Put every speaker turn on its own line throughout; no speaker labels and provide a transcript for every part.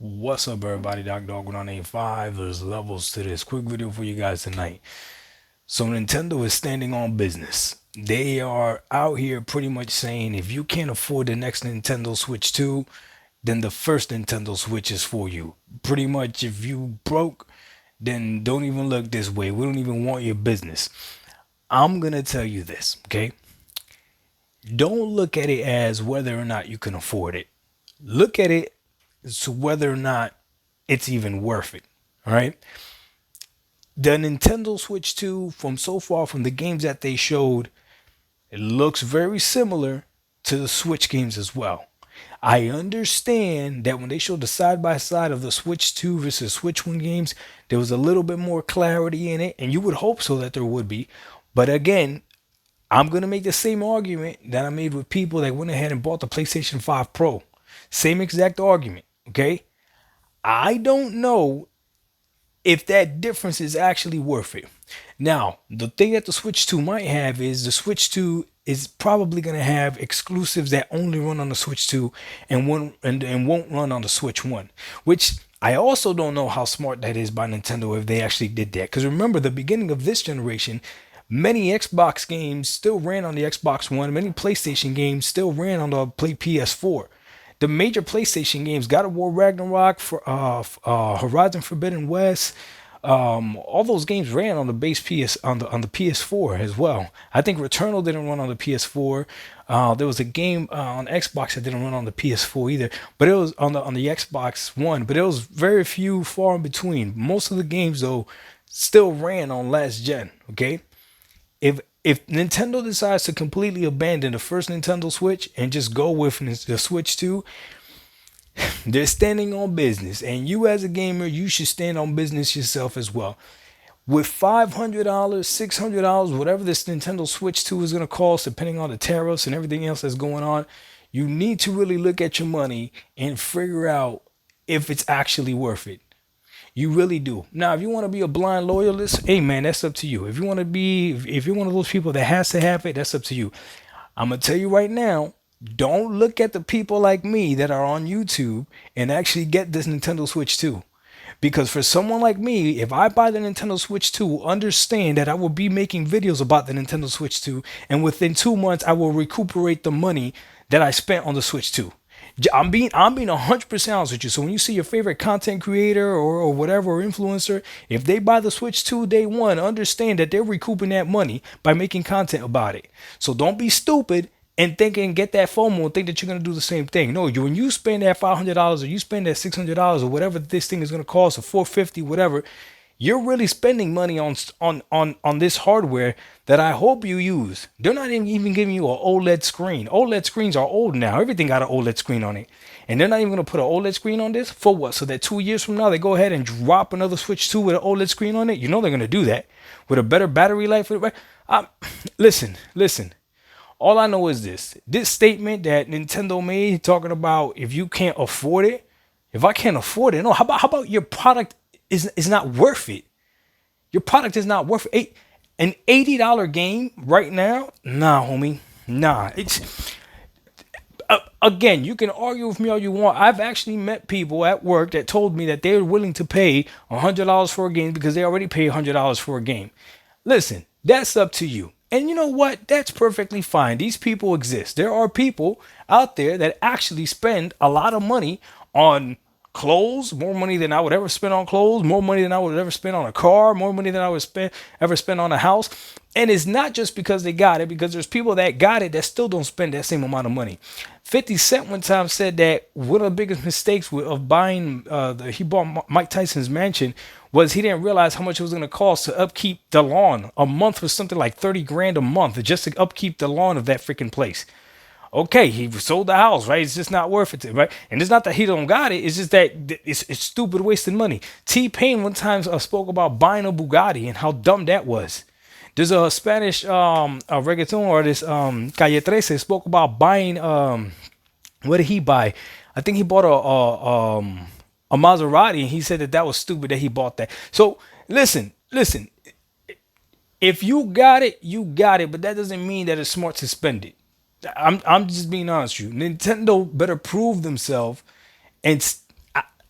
What's up, everybody? Doc Dog 1985. There's levels to this quick video for you guys tonight. So, Nintendo is standing on business. They are out here pretty much saying if you can't afford the next Nintendo Switch 2, then the first Nintendo Switch is for you. Pretty much, if you broke, then don't even look this way. We don't even want your business. I'm gonna tell you this, okay? Don't look at it as whether or not you can afford it. Look at it as whether or not it's even worth it. All right. The Nintendo Switch 2, from so far from the games that they showed, it looks very similar to the Switch games as well. I understand that when they showed the side by side of the Switch 2 versus Switch 1 games, there was a little bit more clarity in it, and you would hope so that there would be. But again, I'm going to make the same argument that I made with people that went ahead and bought the PlayStation 5 Pro. Same exact argument, okay? I don't know if that difference is actually worth it. Now, the thing that the Switch 2 might have is the Switch 2 is probably going to have exclusives that only run on the Switch 2 and won't run on the Switch 1, which I also don't know how smart that is by Nintendo if they actually did that. Because remember, the beginning of this generation, many Xbox games still ran on the Xbox One, many PlayStation games still ran on the PS4. The major PlayStation games, God of War Ragnarok, for Horizon Forbidden West, all those games ran on the base PS on the PS4 as well. I think Returnal didn't run on the PS4. There was a game on Xbox that didn't run on the PS4 either, but it was on the Xbox One. But it was very few, far in between. Most of the games though still ran on last gen. Okay, if Nintendo decides to completely abandon the first Nintendo Switch and just go with the Switch 2, they're standing on business. And you as a gamer, you should stand on business yourself as well. With $500, $600, whatever this Nintendo Switch 2 is going to cost, depending on the tariffs and everything else that's going on, you need to really look at your money and figure out if it's actually worth it. You really do. Now, if you want to be a blind loyalist, hey man, that's up to you. If you want to be, if you're one of those people that has to have it, that's up to you. I'm gonna tell you right now, don't look at the people like me that are on YouTube and actually get this Nintendo Switch 2. Because for someone like me, if I buy the Nintendo Switch 2, understand that I will be making videos about the Nintendo Switch 2, and within 2 months, I will recuperate the money that I spent on the Switch 2. I'm being 100% honest with you. So when you see your favorite content creator or whatever or influencer, if they buy the Switch 2 day one, understand that they're recouping that money by making content about it. So don't be stupid and think and get that FOMO and think that you're gonna do the same thing. No, when you spend that $500 or you spend that $600 or whatever this thing is gonna cost, or $450, whatever, you're really spending money on this hardware that I hope you use. They're not even giving you an OLED screen. OLED screens are old now. Everything got an OLED screen on it. And they're not even going to put an OLED screen on this for what? So that 2 years from now they go ahead and drop another Switch 2 with an OLED screen on it. You know they're going to do that with a better battery life. Listen. All I know is this statement that Nintendo made talking about if you can't afford it, if I can't afford it, no, how about your product is not worth it? Your product is not worth it. An $80 game right now? Nah, homie. Nah. It's again, you can argue with me all you want. I've actually met people at work that told me that they're willing to pay $100 for a game because they already pay $100 for a game. Listen, that's up to you. And you know what? That's perfectly fine. These people exist. There are people out there that actually spend a lot of money on clothes, more money than I would ever spend on clothes, more money than I would ever spend on a car, more money than I would ever spend on a house. And it's not just because they got it, because there's people that got it that still don't spend that same amount of money. 50 Cent one time said that one of the biggest mistakes of buying, he bought Mike Tyson's mansion, was he didn't realize how much it was going to cost to upkeep the lawn. A month was something like 30 grand a month just to upkeep the lawn of that freaking place. Okay, he sold the house, right? It's just not worth it, right? And it's not that he don't got it. It's just that it's stupid wasting money. T-Pain one time spoke about buying a Bugatti and how dumb that was. There's a Spanish a reggaeton artist, Calle 13, spoke about buying, what did he buy? I think he bought a Maserati, and he said that was stupid that he bought that. So listen. If you got it, you got it, but that doesn't mean that it's smart to spend it. I'm just being honest with you. Nintendo better prove themselves, and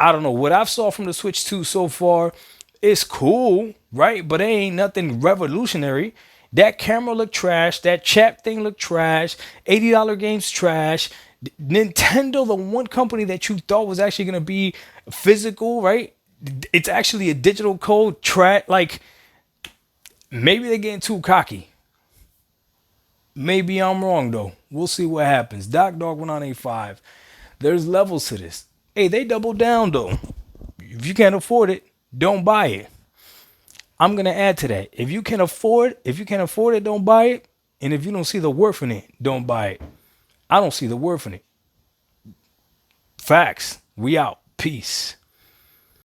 I don't know what I've saw from the Switch 2 so far. It's cool, right? But it ain't nothing revolutionary. That camera look trash. That chat thing look trash. $80 games trash. Nintendo, the one company that you thought was actually gonna be physical, right? It's actually a digital code track. Like maybe they're getting too cocky. Maybe I'm wrong though. We'll see what happens. Doc Dog 1985. There's levels to this. Hey, they double down though. If you can't afford it, don't buy it. I'm gonna add to that. If you can't afford it, don't buy it. And if you don't see the worth in it, don't buy it. I don't see the worth in it. Facts. We out. Peace.